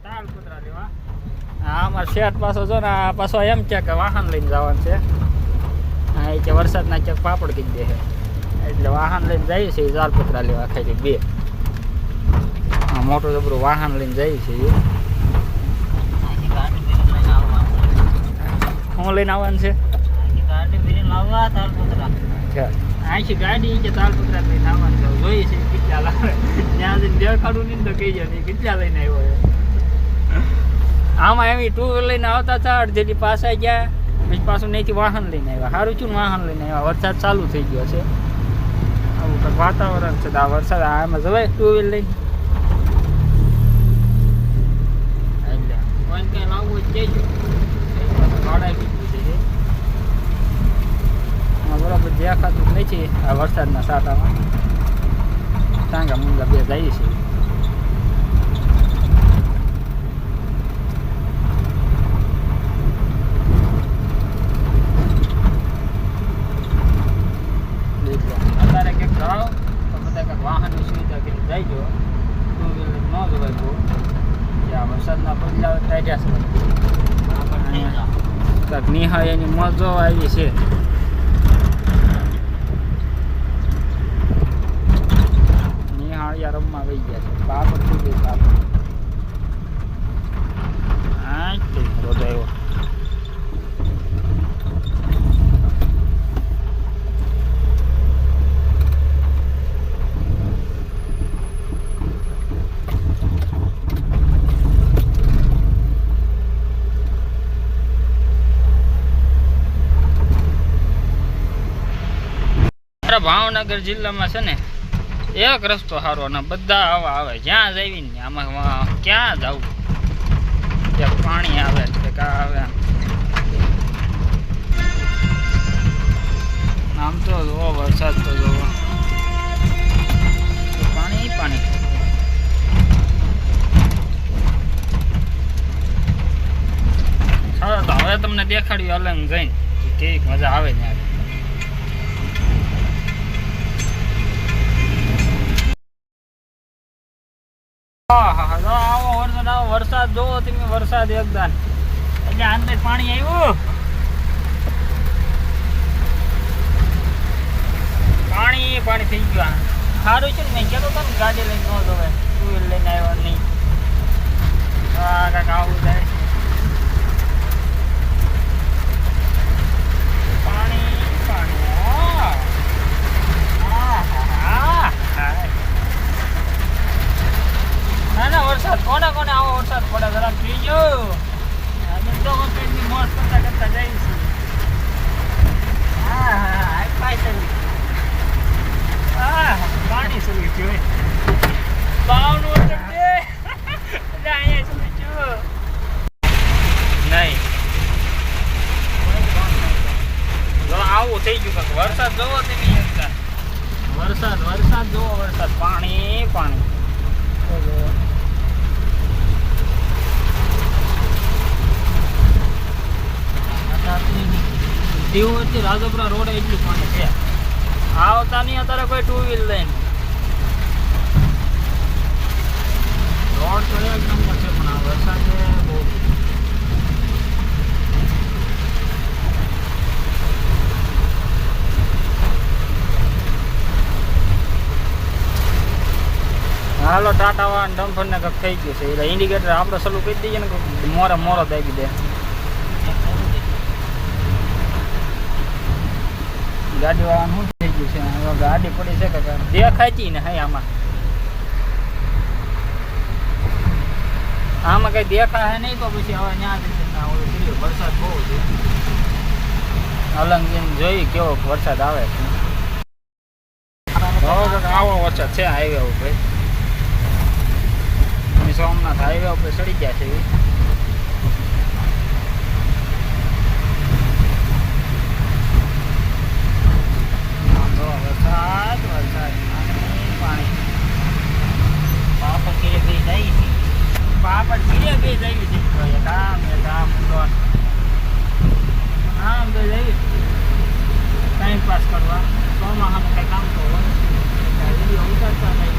તાલપુત્રા લેવા આમાં શેઠ પાછો જો ને પાછો એમ છે કે વાહન લઈને જવાનું છે. હા એ કે વરસાદના ચેક પાપડ કીધી દે એટલે વાહન લઈને જઈએ છીએ તાલપુત્રા લેવા ખાલી બે. હા મોટું જબરું વાહન લઈને જઈએ છીએ. શું લઈને આવવાનું છે? આખી ગાડી કે તાલપુત્રા લઈને આવવાનું છે. જોઈએ છે કેટલા લાવે ત્યાં જઈને દેખાડું નહીં તો કહી જાય કેટલા લઈને આવ્યો. આમાં એવી ટુ વ્હીલર લઈને આવતા હતા અડધેથી પાછા ગયા પછી પાછું નહીંથી વાહન લઈને આવ્યા. સારું છું વાહન લઈને આવ્યા. વરસાદ ચાલુ થઈ ગયો છે. આવું કંઈક વાતાવરણ છે. આ વરસાદ આમાં જવાય ટુ વ્હીલર લઈને એટલે કોઈ ક્યાં લાવવું જ કહેજો. ભાડાય બીજું છે બરાબર દેખાતું નથી આ વરસાદના સાટામાં. ટાંગા મૂંગા બે જઈએ છીએ. અત્યારે કંઈક જાઓ તો બધા કંઈક વાહનની સુવિધા કરી જઈજો. ટુ વ્હીલર ન જવાય બહુ જ્યાં વરસાદના પગલા કાઢ્યા છે. કંઈક નિહાળ એની મોજો આવી છે. નિહાળિયા રમવા વહી ગયા છે. બાપર થઈ ગઈ બાપર. હા રોજ આવ્યો. ભાવનગર જિલ્લામાં છે ને એક રસ્તો સારો અને બધા આવા આવે જ્યાં જઈને આમાં ક્યાં જવું ક્યાંક પાણી આવે કે કા આવે. આમ તો જોવો વરસાદ તો જોવો પાણી પાણી. સારું તો હવે તમને દેખાડ્યું અલંગ જઈને કેવી મજા આવે ને. આવો વરસાદ જોવો તમે. વરસાદ એકદમ એટલે અંદર પાણી આવ્યું. પાણી થઈ ગયું. સારું છે ને મેં કહેતો હતો ને ગાડી લઈને ન જવાય ટુ વ્હીલર લઈને આવ્યા નહીં. કાંઈક આવું જાય પાણી ના વરસાદ કોને કોને આવો વરસાદ પડે જરા પીજો. બધો વખતની મોજ કરતા કરતા જઈશું. પાણી શરૂ થયું બાવનું અહીંયા શરૂ થયું નહીં. જો આવું થઈ ગયું કાંક વરસાદ જોવો તમે એકતા. વરસાદ જોવો વરસાદ પાણી દીવથી રાજપુરા રોડ એટલું પાણી છે. આવતા નહીં અત્યારે કોઈ ટુ વ્હીલર લઈને. રોડ તો એક નંબર છે પણ આ વરસાદ બહુ. હાલો ટાટા વાળા ડમ્ફર ને કંઈક થઈ ગયું છે. એટલે ઇન્ડિકેટર આપણે સલું કરી દઈએ ને મોરો દાબી દે. ગાડી વાળાનું શું થઈ ગયું છે? ગાડી પડી છે કે દેખાતી ને હા આમાં કઈ દેખાય નહીં તો પછી હવે ત્યાં વરસાદ બહુ છે. અલંગ જોઈ કેવો વરસાદ આવે છે. આવો વરસાદ છે હાઈવે ઉપર. સોમનાથ હાઈવે ઉપર ચડી ગયા છે. વરસાદ પાણી પાપડ ઘીરે બે જાય છે. પાપડ ઘીરે બે જાય છે. કામ બે જાય ટાઈમ પાસ કરવા. ચોમાસામાં કઈ કામ તો હોય ઉતારતા નહીં.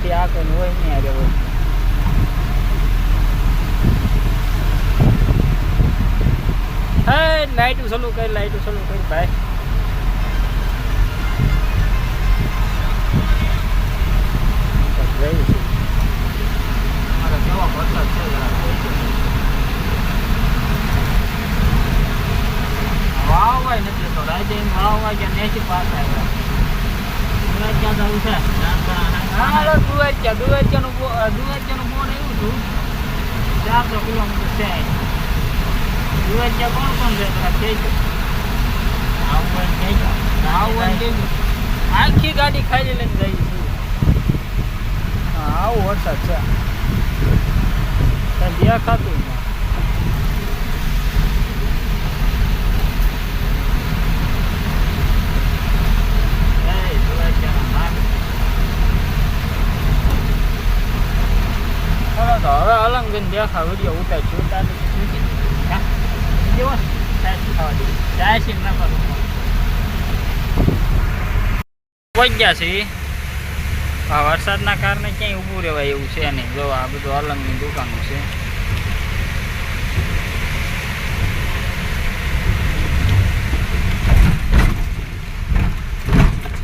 બાકી આ કોઈ હોય નહીં અરે હોય. હે લાઈટું ચાલુ કરી ભાઈ. જઈ છે મારા કેવા વરસાદ છે વાવાય નથી તો રાજ્ય વાવા ગયા નેચી પાસ આવ્યા. ક્યાં જવું છે? દુવાજ્યાનું બોન એવું છું 400 કિલોમીટર છે. દુવાજ્યા કોણ છે કહેજો. આવું કહેજો. આખી ગાડી ખાઈ લઈને જઈ છું. હા આવું વરસાદ છે કઈ દેખાતું નહીં. તો હવે અલંગ દેખા વિડીયો ઉતારશું પહોંચ્યા છે. આ વરસાદના કારણે ક્યાંય ઊભું રહેવાય એવું છે નહીં. જો આ બધું અલંગની દુકાનો છે.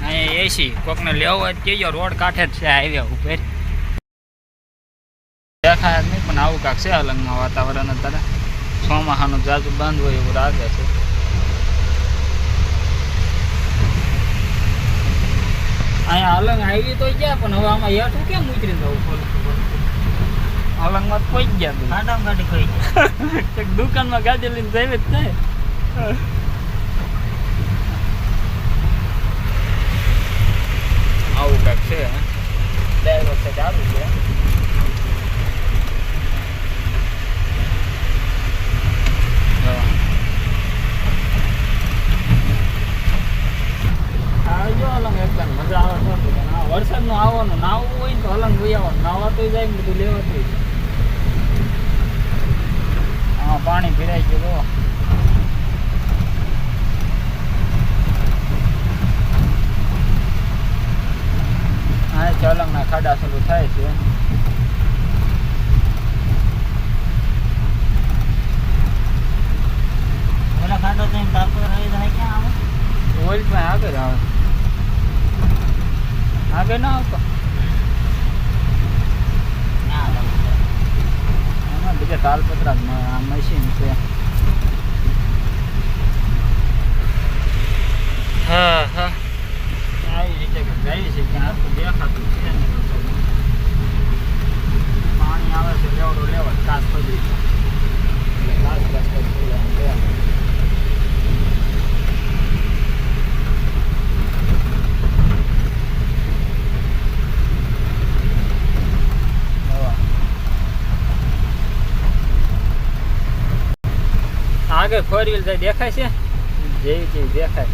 અહીંયા એસી કોકને લેવો હોય કહેજો. રોડ કાંઠે જ છે હાઈવે ઉપર. દેખાય જ નહીં પણ આવું કાંક છે અલંગમાં વાતાવરણ. અત્યારે ચોમાસાનું જાજુ બંધ હોય એવું લાગે છે. અહીંયા અલંગ આવી તો ગયા પણ હવે આમાં હેઠું કેમ ઉતરી જવું? અલંગમાં જ પહોંચી ગયા. ગાડામાં ગાડી ખોઈ ગયા. દુકાનમાં ગાડી લઈને જઈ જ થાય. આવું કાંક છે. ડ્રાઈવર છે ચાલુ છે. આવજો અલંગ એકદમ મજા આવે છે. વરસાદ નું આવવાનું નાવું હોય ને તો અલંગ લઈ આવવાનું. નાવાતું જાય ને બધું લેવાતું. હા પાણી ભરાઈ ગયું. હા અલંગના ખાડા શરૂ થાય છે. ઓલા ખાડો તો તાપો રહી જાય ક્યાં આવે? ઓઇલ પણ આગળ આવે. આગળ ના આવતો એમાં બીજા તાલપત્રા મશીન છે. હા હા આવી રીતે જાય છે કે આ તો દેખાતું છે ને. પાણી આવે છે લેવડો લેવડ કાચ પડી કાચ આગળ 4 વ્હીલ જાય દેખાય છે જેવી તેવી દેખાય.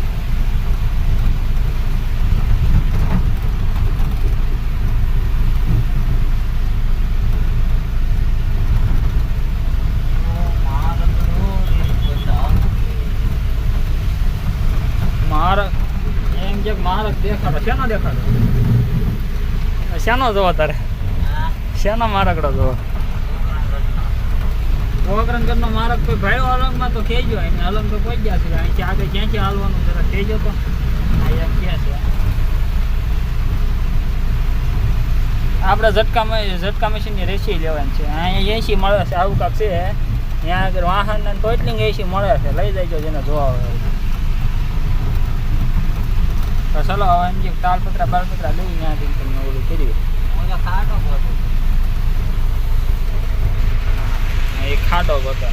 મારક એમ જે મારક દેખાડો શેનો દેખાડો? શેનો જોવો તારે? શેનો મારકડો જોવો? પોકરણગઢનો મારક કોઈ ભાઈ અલંગમાં તો કહેજો. એને અલંગ તો પહોંચી ગયા છે. અહીંથી આગળ ક્યાંથી હાલવાનું જરા કહેજો તો. એમ ક્યાં છે આપણે ઝટકા મશીનની રેસી લેવાની છે. અહીંયા એસી મળે છે. આવું કાંક છે ત્યાં આગળ વાહન ટોટલિંગ એસી મળે છે. લઈ જજો જેને જોવા હોય તો. ચલો હવે એમ જે તાલપત્રા બાલપત્રા લઈ ત્યાંથી તમને ઓલું કરી એ ખાડો હતો.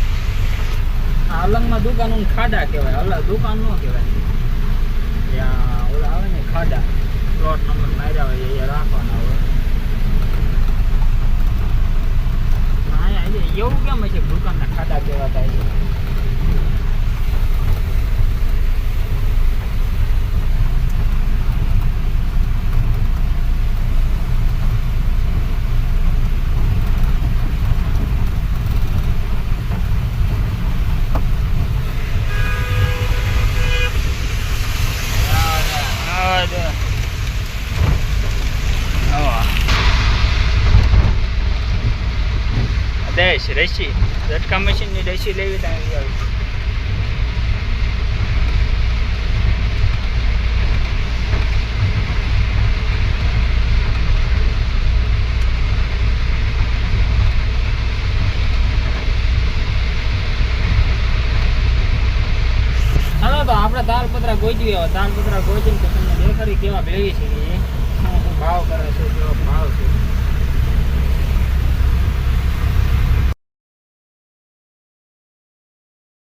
અલંગમાં દુકાનો ખાડા કહેવાય. અલગ દુકાન ન કહેવાય. ત્યાં ઓલા આવે ને ખાડા પ્લોટ નંબર માર્યા હોય એ રાખવાના હોય. એવું કેમ છે દુકાનના ખાડા કહેવાતા છે? રેસ રેસી ઝટકા મશીનની રેસી લેવી ત્યાં આવી. ચાલો તો આપણે તાલપત્રા ગોઈજી તાલપત્રા ગોઈજીને તો તમને દેખાડી કેવા લેવી છે કે ભાવ કરે છે કેવો ભાવ છે.